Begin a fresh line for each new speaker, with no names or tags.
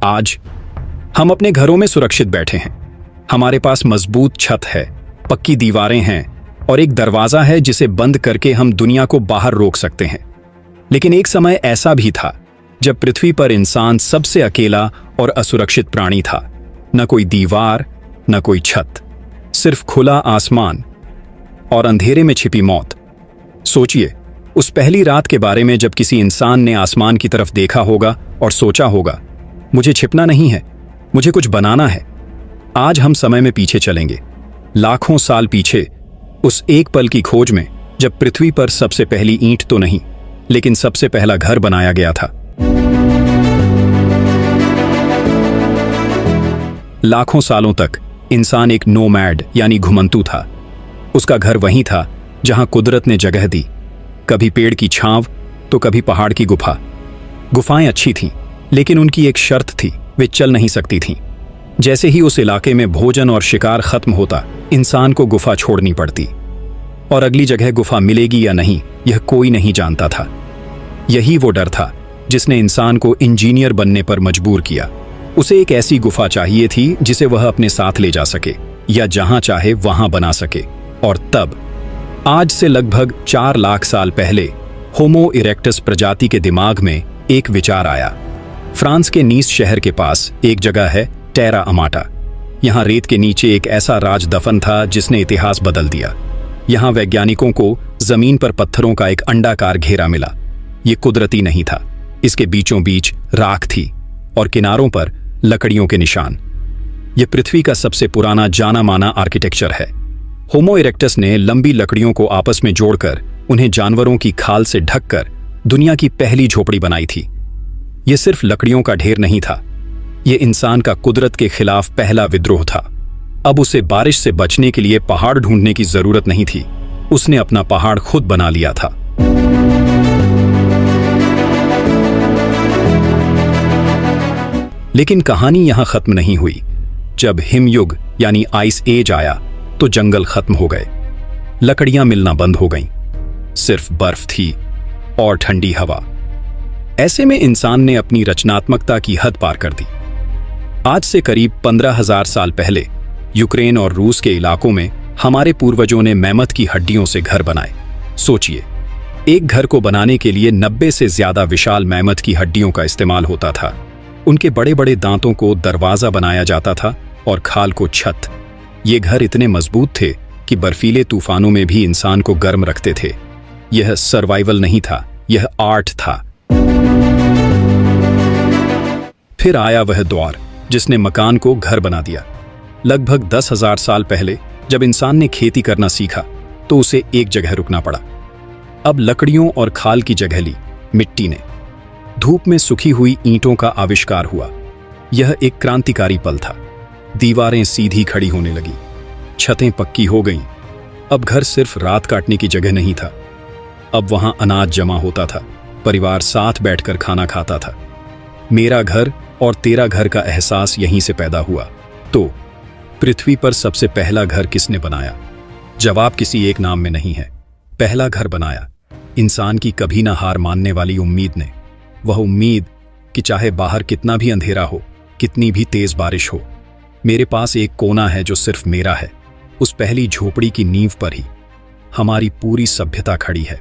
आज हम अपने घरों में सुरक्षित बैठे हैं। हमारे पास मजबूत छत है, पक्की दीवारें हैं और एक दरवाजा है जिसे बंद करके हम दुनिया को बाहर रोक सकते हैं। लेकिन एक समय ऐसा भी था जब पृथ्वी पर इंसान सबसे अकेला और असुरक्षित प्राणी था। न कोई दीवार, न कोई छत, सिर्फ खुला आसमान और अंधेरे में छिपी मौत। सोचिए उस पहली रात के बारे में जब किसी इंसान ने आसमान की तरफ देखा होगा और सोचा होगा, मुझे छिपना नहीं है, मुझे कुछ बनाना है। आज हम समय में पीछे चलेंगे, लाखों साल पीछे, उस एक पल की खोज में जब पृथ्वी पर सबसे पहली ईंट तो नहीं लेकिन सबसे पहला घर बनाया गया था। लाखों सालों तक इंसान एक नोमैड यानी घुमंतू था। उसका घर वहीं था जहां कुदरत ने जगह दी, कभी पेड़ की छांव तो कभी पहाड़ की गुफा। गुफाएं अच्छी थीं, लेकिन उनकी एक शर्त थी, वे चल नहीं सकती थीं। जैसे ही उस इलाके में भोजन और शिकार खत्म होता, इंसान को गुफा छोड़नी पड़ती और अगली जगह गुफा मिलेगी या नहीं यह कोई नहीं जानता था। यही वो डर था जिसने इंसान को इंजीनियर बनने पर मजबूर किया। उसे एक ऐसी गुफा चाहिए थी जिसे वह अपने साथ ले जा सके या जहां चाहे वहां बना सके। और तब आज से लगभग 4 लाख साल पहले होमो इरेक्टस प्रजाति के दिमाग में एक विचार आया। फ्रांस के नीस शहर के पास एक जगह है टेरा अमाटा। यहां रेत के नीचे एक ऐसा राज दफन था जिसने इतिहास बदल दिया। यहां वैज्ञानिकों को जमीन पर पत्थरों का एक अंडाकार घेरा मिला। ये कुदरती नहीं था, इसके बीचों बीच राख थी और किनारों पर लकड़ियों के निशान। यह पृथ्वी का सबसे पुराना जाना माना आर्किटेक्चर है। होमो इरेक्टस ने लंबी लकड़ियों को आपस में जोड़कर उन्हें जानवरों की खाल से ढककर दुनिया की पहली झोपड़ी बनाई थी। यह सिर्फ लकड़ियों का ढेर नहीं था, यह इंसान का कुदरत के खिलाफ पहला विद्रोह था। अब उसे बारिश से बचने के लिए पहाड़ ढूंढने की जरूरत नहीं थी, उसने अपना पहाड़ खुद बना लिया था। लेकिन कहानी यहां खत्म नहीं हुई। जब हिमयुग यानी आइस एज आया तो जंगल खत्म हो गए, लकड़ियां मिलना बंद हो गईं, सिर्फ बर्फ थी और ठंडी हवा। ऐसे में इंसान ने अपनी रचनात्मकता की हद पार कर दी। आज से करीब 15,000 साल पहले यूक्रेन और रूस के इलाकों में हमारे पूर्वजों ने मैमथ की हड्डियों से घर बनाए। सोचिए, एक घर को बनाने के लिए 90 से ज्यादा विशाल मैमथ की हड्डियों का इस्तेमाल होता था। उनके बड़े बड़े दांतों को दरवाजा बनाया जाता था और खाल को छत। ये घर इतने मजबूत थे कि बर्फीले तूफानों में भी इंसान को गर्म रखते थे। यह सर्वाइवल नहीं था, यह आर्ट था। फिर आया वह दौर जिसने मकान को घर बना दिया। लगभग 10,000 साल पहले जब इंसान ने खेती करना सीखा तो उसे एक जगह रुकना पड़ा। अब लकड़ियों और खाल की जगह ली मिट्टी ने। धूप में सुखी हुई ईंटों का आविष्कार हुआ। यह एक क्रांतिकारी पल था। दीवारें सीधी खड़ी होने लगी, छतें पक्की हो गईं। अब घर सिर्फ रात काटने की जगह नहीं था, अब वहां अनाज जमा होता था, परिवार साथ बैठकर खाना खाता था। मेरा घर और तेरा घर का एहसास यहीं से पैदा हुआ। तो पृथ्वी पर सबसे पहला घर किसने बनाया? जवाब किसी एक नाम में नहीं है। पहला घर बनाया इंसान की कभी ना हार मानने वाली उम्मीद ने। वह उम्मीद कि चाहे बाहर कितना भी अंधेरा हो, कितनी भी तेज बारिश हो, मेरे पास एक कोना है जो सिर्फ मेरा है। उस पहली झोपड़ी की नींव पर ही हमारी पूरी सभ्यता खड़ी है।